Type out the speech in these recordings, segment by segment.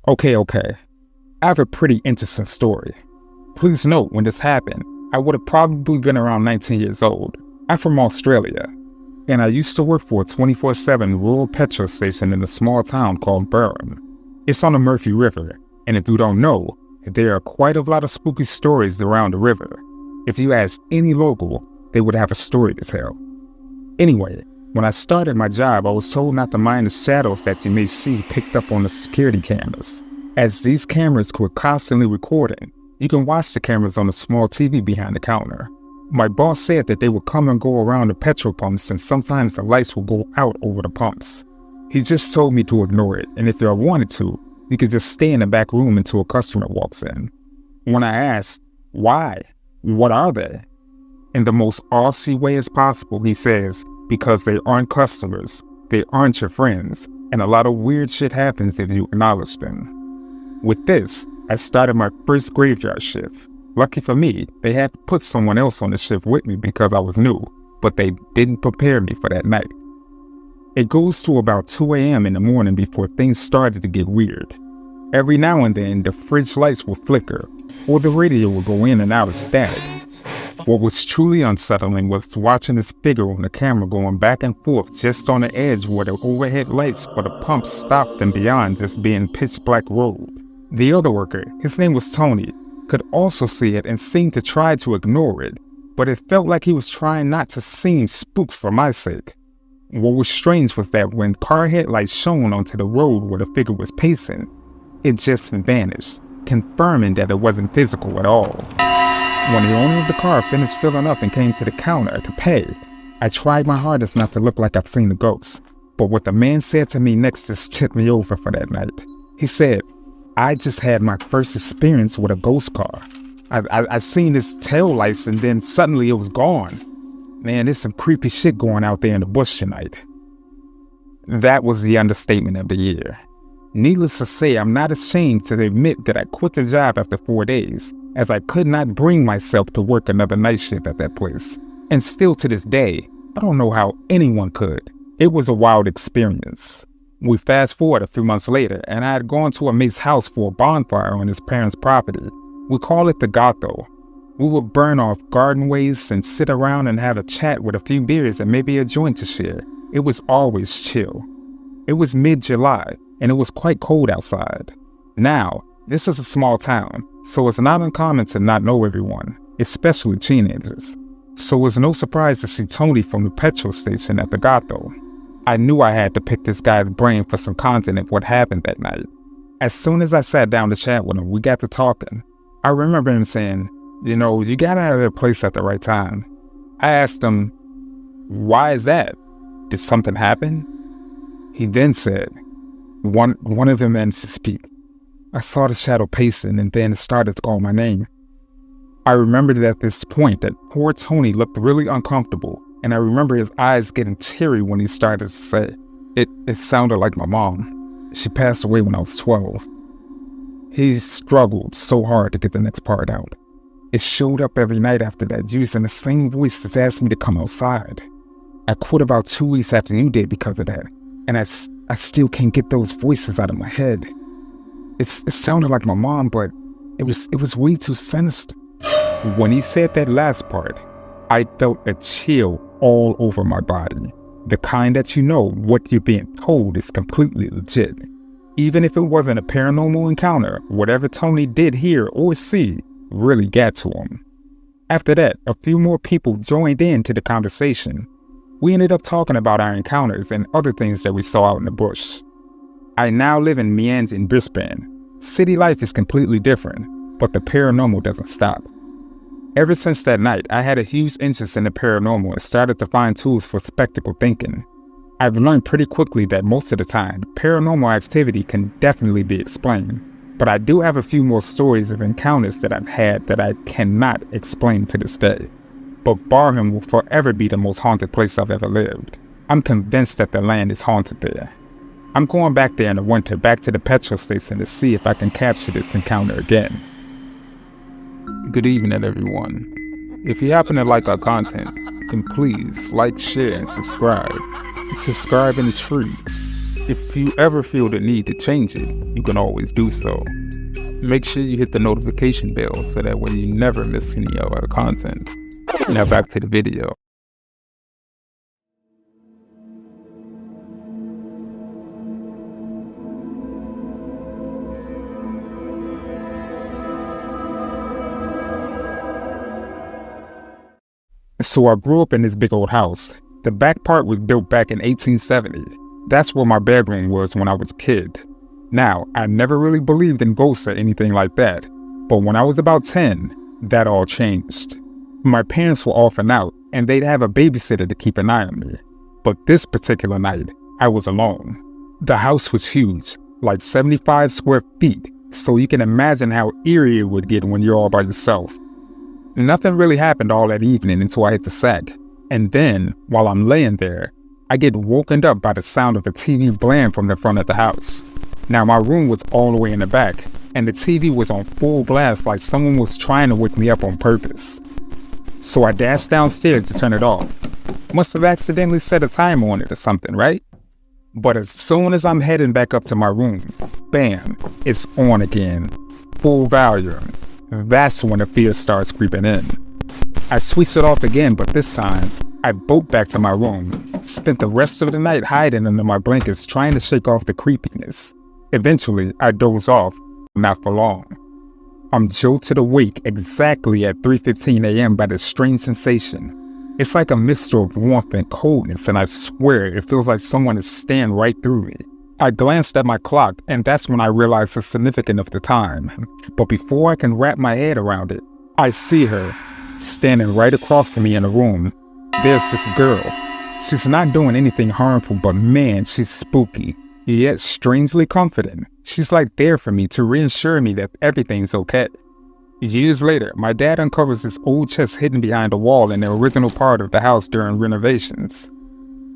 Okay. I have a pretty interesting story. Please note, when this happened, I would have probably been around 19 years old. I'm from Australia, and I used to work for a 24/7 rural petrol station in a small town called Burren. It's on the Murphy River, and if you don't know, there are quite a lot of spooky stories around the river. If you ask any local, they would have a story to tell. Anyway, when I started my job, I was told not to mind the shadows that you may see picked up on the security cameras. As these cameras were constantly recording, you can watch the cameras on a small TV behind the counter. My boss said that they would come and go around the petrol pumps, and sometimes the lights will go out over the pumps. He just told me to ignore it, and if I wanted to, you could just stay in the back room until a customer walks in. When I asked, why? What are they? In the most Aussie way as possible, he says, because they aren't customers, they aren't your friends, and a lot of weird shit happens if you acknowledge them. With this, I started my first graveyard shift. Lucky for me, they had to put someone else on the shift with me because I was new, but they didn't prepare me for that night. It goes to about 2 a.m. in the morning before things started to get weird. Every now and then, the fridge lights will flicker, or the radio will go in and out of static. What was truly unsettling was watching this figure on the camera going back and forth just on the edge where the overhead lights for the pumps stopped and beyond just being pitch black road. The other worker, his name was Tony, could also see it and seemed to try to ignore it, but it felt like he was trying not to seem spooked for my sake. What was strange was that when car headlights shone onto the road where the figure was pacing, it just vanished, confirming that it wasn't physical at all. When the owner of the car finished filling up and came to the counter to pay, I tried my hardest not to look like I've seen a ghost, but what the man said to me next just tipped me over for that night. He said, I just had my first experience with a ghost car. I seen its tail lights and then suddenly it was gone. Man, there's some creepy shit going out there in the bush tonight. That was the understatement of the year. Needless to say, I'm not ashamed to admit that I quit the job after 4 days, as I could not bring myself to work another night shift at that place. And still to this day, I don't know how anyone could. It was a wild experience. We fast forward a few months later, and I had gone to a mate's house for a bonfire on his parents' property. We call it the Gato. We would burn off garden waste and sit around and have a chat with a few beers and maybe a joint to share. It was always chill. It was mid-July, and it was quite cold outside. Now, this is a small town, so it's not uncommon to not know everyone, especially teenagers. So it was no surprise to see Tony from the petrol station at the Gato. I knew I had to pick this guy's brain for some content of what happened that night. As soon as I sat down to chat with him, we got to talking. I remember him saying, you got out of that place at the right time. I asked him, why is that? Did something happen? He then said, one of them managed to speak. I saw the shadow pacing and then it started to call my name. I remembered at this point that poor Tony looked really uncomfortable, and I remember his eyes getting teary when he started to say, it sounded like my mom. She passed away when I was 12. He struggled so hard to get the next part out. It showed up every night after that, using the same voice that asked me to come outside. I quit about 2 weeks after you did because of that, and I still can't get those voices out of my head. It sounded like my mom, but it was way too sinister. When he said that last part, I felt a chill all over my body. The kind that what you're being told is completely legit. Even if it wasn't a paranormal encounter, whatever Tony did hear or see really got to him. After that, a few more people joined in to the conversation. We ended up talking about our encounters and other things that we saw out in the bush. I now live in Meands in Brisbane. City life is completely different, but the paranormal doesn't stop. Ever since that night, I had a huge interest in the paranormal and started to find tools for skeptical thinking. I've learned pretty quickly that most of the time, paranormal activity can definitely be explained, but I do have a few more stories of encounters that I've had that I cannot explain to this day. But Barham will forever be the most haunted place I've ever lived. I'm convinced that the land is haunted there. I'm going back there in the winter, back to the petrol station to see if I can capture this encounter again. Good evening, everyone. If you happen to like our content, then please like, share, and subscribe. Subscribing is free. If you ever feel the need to change it, you can always do so. Make sure you hit the notification bell so that way you never miss any of our content. Now back to the video. So I grew up in this big old house. The back part was built back in 1870. That's where my bedroom was when I was a kid. Now, I never really believed in ghosts or anything like that, but when I was about 10, that all changed. My parents were off and out, and they'd have a babysitter to keep an eye on me. But this particular night, I was alone. The house was huge, like 75 square feet, so you can imagine how eerie it would get when you're all by yourself. Nothing really happened all that evening until I hit the sack. And then, while I'm laying there, I get woken up by the sound of the TV blaring from the front of the house. Now my room was all the way in the back, and the TV was on full blast like someone was trying to wake me up on purpose. So I dashed downstairs to turn it off. Must have accidentally set a timer on it or something, right? But as soon as I'm heading back up to my room, bam, it's on again. Full volume. That's when the fear starts creeping in. I switched it off again, but this time, I bolt back to my room, spent the rest of the night hiding under my blankets trying to shake off the creepiness. Eventually, I doze off, not for long. I'm jolted awake exactly at 3:15 a.m. by this strange sensation. It's like a mixture of warmth and coldness, and I swear it feels like someone is staring right through me. I glanced at my clock, and that's when I realized the significance of the time. But before I can wrap my head around it, I see her, standing right across from me in the room. There's this girl. She's not doing anything harmful, but man, she's spooky, yet strangely comforting. She's like there for me to reassure me that everything's okay. Years later, my dad uncovers this old chest hidden behind a wall in the original part of the house during renovations.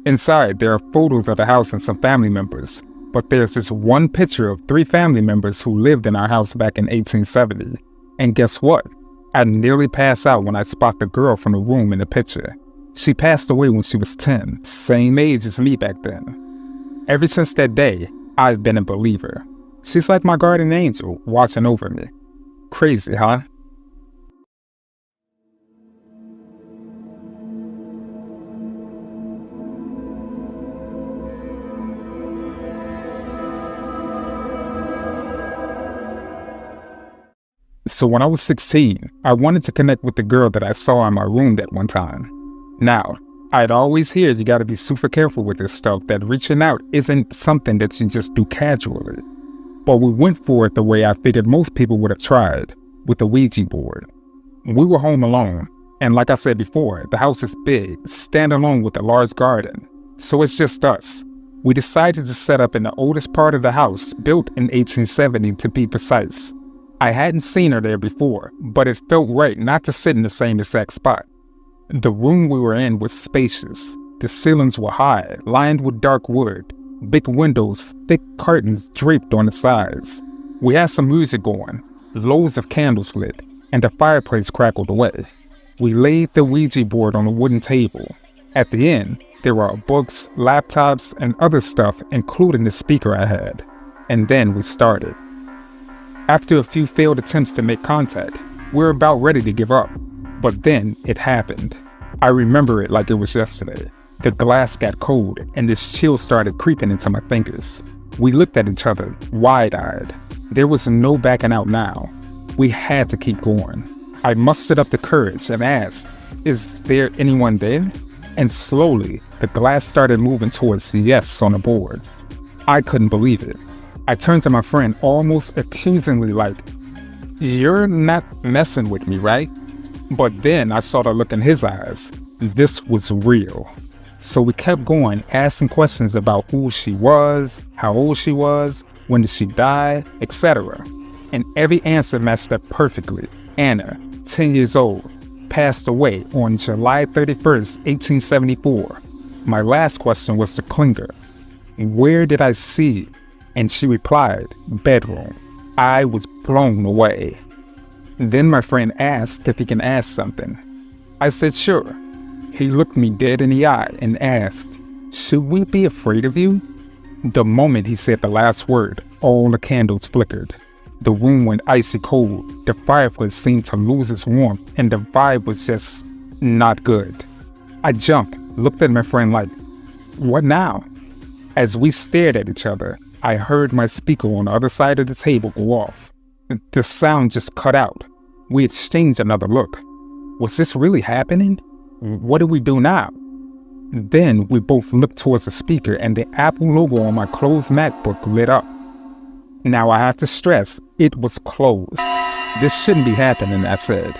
Inside, there are photos of the house and some family members. But there's this one picture of 3 family members who lived in our house back in 1870. And guess what? I nearly pass out when I spot the girl from the room in the picture. She passed away when she was 10, same age as me back then. Ever since that day, I've been a believer. She's like my guardian angel watching over me. Crazy, huh? So when I was 16, I wanted to connect with the girl that I saw in my room that one time. Now, I'd always hear you gotta be super careful with this stuff, that reaching out isn't something that you just do casually. But we went for it the way I figured most people would have tried, with the Ouija board. We were home alone, and like I said before, the house is big, standalone with a large garden, so it's just us. We decided to set up in the oldest part of the house, built in 1870 to be precise. I hadn't seen her there before, but it felt right not to sit in the same exact spot. The room we were in was spacious. The ceilings were high, lined with dark wood, big windows, thick curtains draped on the sides. We had some music going, loads of candles lit, and the fireplace crackled away. We laid the Ouija board on a wooden table. At the end, there were books, laptops, and other stuff, including the speaker I had. And then we started. After a few failed attempts to make contact, we were about ready to give up. But then it happened. I remember it like it was yesterday. The glass got cold, and this chill started creeping into my fingers. We looked at each other, wide-eyed. There was no backing out now. We had to keep going. I mustered up the courage and asked, "Is there anyone there?" And slowly, the glass started moving towards yes on the board. I couldn't believe it. I turned to my friend almost accusingly like, "You're not messing with me, right?" But then I saw the look in his eyes. This was real. So we kept going, asking questions about who she was, how old she was, when did she die, etc. And every answer matched up perfectly. Anna, 10 years old, passed away on July 31st, 1874. My last question was to Klinger. Where did I see you? And she replied, bedroom. I was blown away. Then my friend asked if he can ask something. I said sure. He looked me dead in the eye and asked, should we be afraid of you? The moment he said the last word, all the candles flickered. The room went icy cold. The fireplace seemed to lose its warmth, and the vibe was just not good. I jumped, looked at my friend like, what now? As we stared at each other, I heard my speaker on the other side of the table go off. The sound just cut out. We exchanged another look. Was this really happening? What do we do now? Then we both looked towards the speaker and the Apple logo on my closed MacBook lit up. Now I have to stress, it was closed. This shouldn't be happening, I said.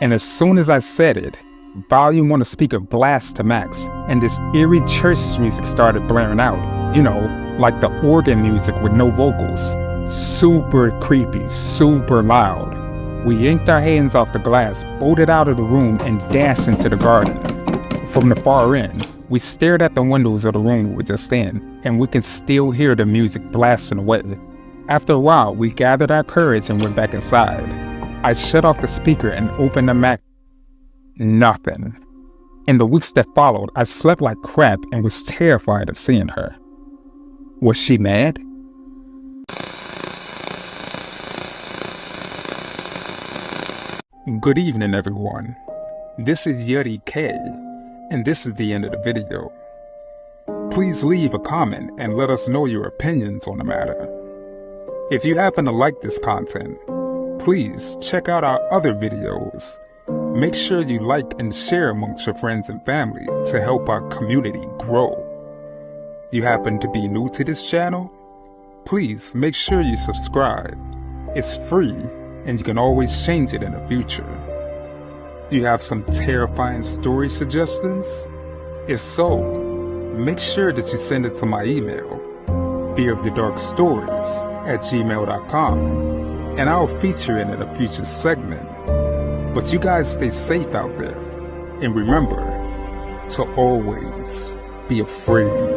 And as soon as I said it, volume on the speaker blasted to max, and this eerie church music started blaring out. You know, like the organ music with no vocals. Super creepy, super loud. We yanked our hands off the glass, bolted out of the room, and danced into the garden. From the far end, we stared at the windows of the room we were just in, and we can still hear the music blasting away. After a while, we gathered our courage and went back inside. I shut off the speaker and opened the Mac. Nothing. In the weeks that followed, I slept like crap and was terrified of seeing her. Was she mad? Good evening, everyone. This is Yuri K, and this is the end of the video. Please leave a comment and let us know your opinions on the matter. If you happen to like this content, please check out our other videos. Make sure you like and share amongst your friends and family to help our community grow. You happen to be new to this channel? Please make sure you subscribe. It's free, and you can always change it in the future. You have some terrifying story suggestions? If so, make sure that you send it to my email, fearofthedarkstories@gmail.com, and I'll feature it in a future segment. But you guys stay safe out there, and remember to always be afraid.